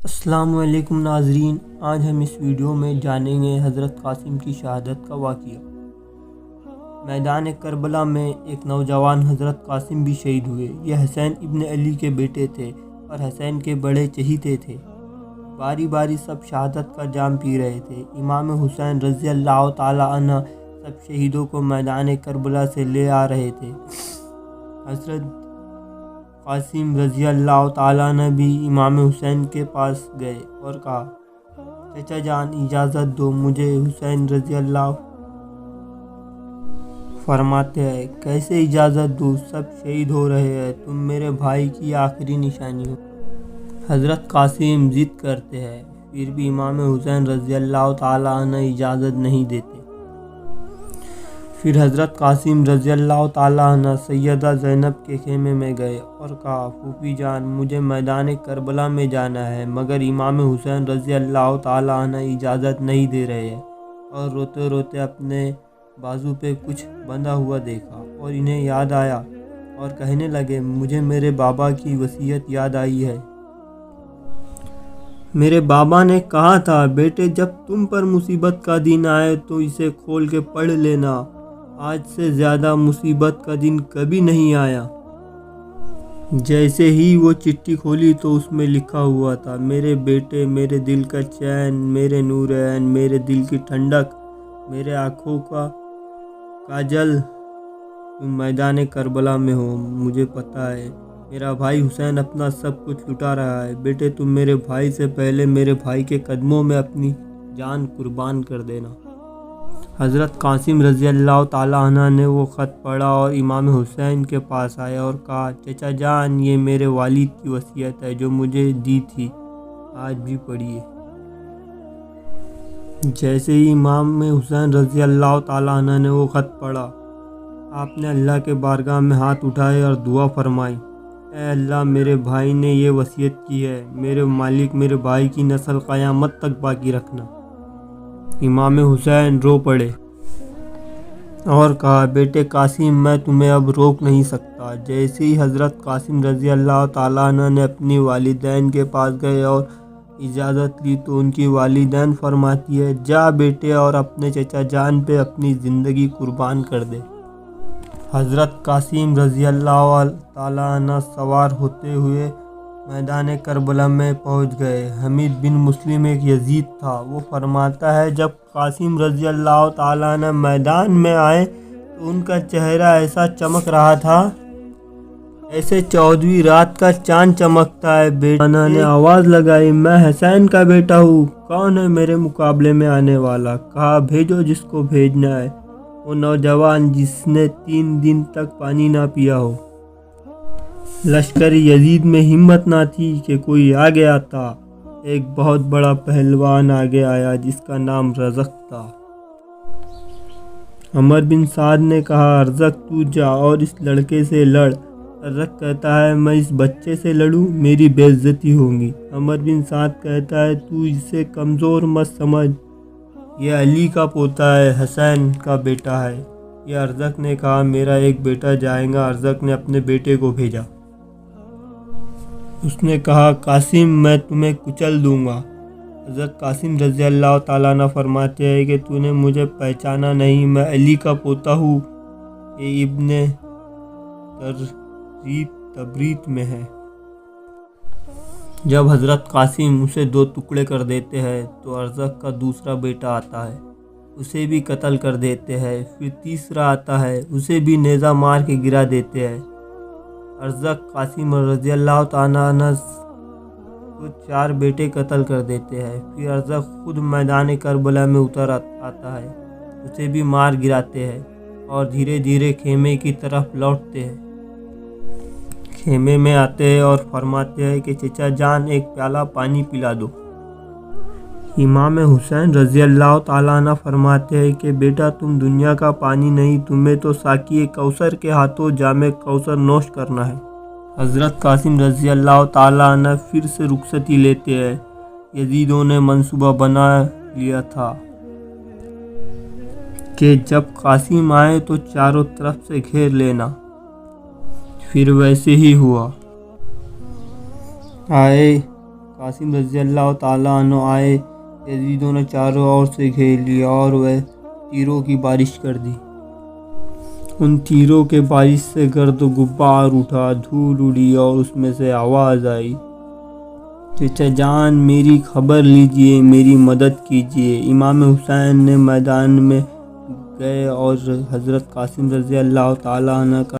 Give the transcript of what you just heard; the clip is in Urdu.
السلام علیکم ناظرین، آج ہم اس ویڈیو میں جانیں گے حضرت قاسم کی شہادت کا واقعہ۔ میدان کربلا میں ایک نوجوان حضرت قاسم بھی شہید ہوئے۔ یہ حسین ابن علی کے بیٹے تھے اور حسین کے بڑے چہیتے تھے۔ باری باری سب شہادت کا جام پی رہے تھے۔ امام حسین رضی اللہ تعالیٰ عنہ سب شہیدوں کو میدان کربلا سے لے آ رہے تھے۔ حضرت قاسم رضی اللہ تعالیٰ عنہ بھی امام حسین کے پاس گئے اور کہا، چچا جان اجازت دو مجھے۔ حسین رضی اللہ فرماتے ہیں، کیسے اجازت دوں، سب شہید ہو رہے ہیں، تم میرے بھائی کی آخری نشانی ہو۔ حضرت قاسم ضد کرتے ہیں، پھر بھی امام حسین رضی اللہ تعالیٰ عنہ اجازت نہیں دیتے۔ پھر حضرت قاسم رضی اللہ تعالیٰ عنہ سیدہ زینب کے خیمے میں گئے اور کہا، پھوپھی جان مجھے میدان کربلا میں جانا ہے، مگر امام حسین رضی اللہ تعالیٰ عنہ اجازت نہیں دے رہے ہیں۔ اور روتے روتے اپنے بازو پہ کچھ بندھا ہوا دیکھا اور انہیں یاد آیا اور کہنے لگے، مجھے میرے بابا کی وصیت یاد آئی ہے۔ میرے بابا نے کہا تھا، بیٹے جب تم پر مصیبت کا دن آئے تو اسے کھول کے پڑھ لینا۔ آج سے زیادہ مصیبت کا دن کبھی نہیں آیا۔ جیسے ہی وہ چٹھی کھولی تو اس میں لکھا ہوا تھا، میرے بیٹے، میرے دل کا چین، میرے نورین، میرے دل کی ٹھنڈک، میرے آنکھوں کا کاجل، تم میدان کربلا میں ہو۔ مجھے پتا ہے میرا بھائی حسین اپنا سب کچھ لٹا رہا ہے، بیٹے تم میرے بھائی سے پہلے میرے بھائی کے قدموں میں اپنی جان قربان کر دینا۔ حضرت قاسم رضی اللہ تعالیٰ عنہ نے وہ خط پڑھا اور امام حسین کے پاس آئے اور کہا، چچا جان یہ میرے والد کی وصیت ہے جو مجھے دی تھی، آج بھی پڑھیے۔ جیسے ہی امام حسین رضی اللہ تعالیٰ عنہ نے وہ خط پڑھا، آپ نے اللہ کے بارگاہ میں ہاتھ اٹھائے اور دعا فرمائی، اے اللہ میرے بھائی نے یہ وصیت کی ہے، میرے مالک میرے بھائی کی نسل قیامت تک باقی رکھنا۔ امام حسین رو پڑے اور کہا، بیٹے قاسم میں تمہیں اب روک نہیں سکتا۔ جیسے ہی حضرت قاسم رضی اللہ تعالیٰ عنہ نے اپنی والدین کے پاس گئے اور اجازت لی تو ان کی والدین فرماتی ہے، جا بیٹے اور اپنے چچا جان پہ اپنی زندگی قربان کر دے۔ حضرت قاسم رضی اللہ تعالیٰ عنہ سوار ہوتے ہوئے میدان کربلا میں پہنچ گئے۔ حمید بن مسلم ایک یزید تھا، وہ فرماتا ہے، جب قاسم رضی اللہ تعالیٰ عنہ میدان میں آئے تو ان کا چہرہ ایسا چمک رہا تھا ایسے 14ویں رات کا چاند چمکتا ہے۔ بیٹے نے آواز لگائی، میں حسین کا بیٹا ہوں، کون ہے میرے مقابلے میں آنے والا؟ کہا، بھیجو جس کو بھیجنا ہے۔ وہ نوجوان جس نے 3 دن تک پانی نہ پیا ہو۔ لشکر یزید میں ہمت نہ تھی کہ کوئی آگے آتا۔ ایک بہت بڑا پہلوان آگے آیا جس کا نام رزق تھا۔ عمر بن سعد نے کہا، رزق تو جا اور اس لڑکے سے لڑ۔ رزق کہتا ہے، میں اس بچے سے لڑوں، میری بے عزتی ہوگی۔ عمر بن سعد کہتا ہے، تو اسے کمزور مت سمجھ، یہ علی کا پوتا ہے، حسین کا بیٹا ہے۔ یہ رزق نے کہا، میرا ایک بیٹا جائے گا۔ رزق نے اپنے بیٹے کو بھیجا۔ اس نے کہا، قاسم میں تمہیں کچل دوں گا۔ حضرت قاسم رضی اللہ تعالیٰ عنہ فرماتے ہیں کہ تو نے مجھے پہچانا نہیں، میں علی کا پوتا ہوں۔ یہ ابن تبریت میں ہے۔ جب حضرت قاسم اسے 2 ٹکڑے کر دیتے ہیں تو رزق کا دوسرا بیٹا آتا ہے، اسے بھی قتل کر دیتے ہیں۔ پھر تیسرا آتا ہے، اسے بھی نیزہ مار کے گرا دیتے ہیں۔ رزق قاسم رضی اللہ تعالیٰ عنہ کو 4 بیٹے قتل کر دیتے ہیں۔ پھر رزق خود میدان کربلا میں اتر آتا ہے، اسے بھی مار گراتے ہیں اور دھیرے دھیرے خیمے کی طرف لوٹتے ہیں۔ خیمے میں آتے ہیں اور فرماتے ہیں کہ چچا جان ایک پیالہ پانی پلا دو۔ امام حسین رضی اللہ تعالیٰ عنہ فرماتے ہیں کہ بیٹا تم دنیا کا پانی نہیں، تمہیں تو ساقی کوثر کے ہاتھوں جام کوثر نوش کرنا ہے۔ حضرت قاسم رضی اللہ تعالیٰ عنہ پھر سے رخصتی لیتے ہیں۔ یزیدوں نے منصوبہ بنا لیا تھا کہ جب قاسم آئے تو چاروں طرف سے گھیر لینا۔ پھر ویسے ہی ہوا۔ آئے قاسم رضی اللہ تعالیٰ عنہ آئے، یزیدوں نے چاروں اور سے گھیر لیا اور وہ تیروں کی بارش کر دی۔ ان تیروں کے بارش سے گرد و غبار اٹھا، دھول اڑی اور اس میں سے آواز آئی، چچا جان میری خبر لیجئے، میری مدد کیجئے۔ امام حسین نے میدان میں گئے اور حضرت قاسم رضی اللہ تعالیٰ عنہ کا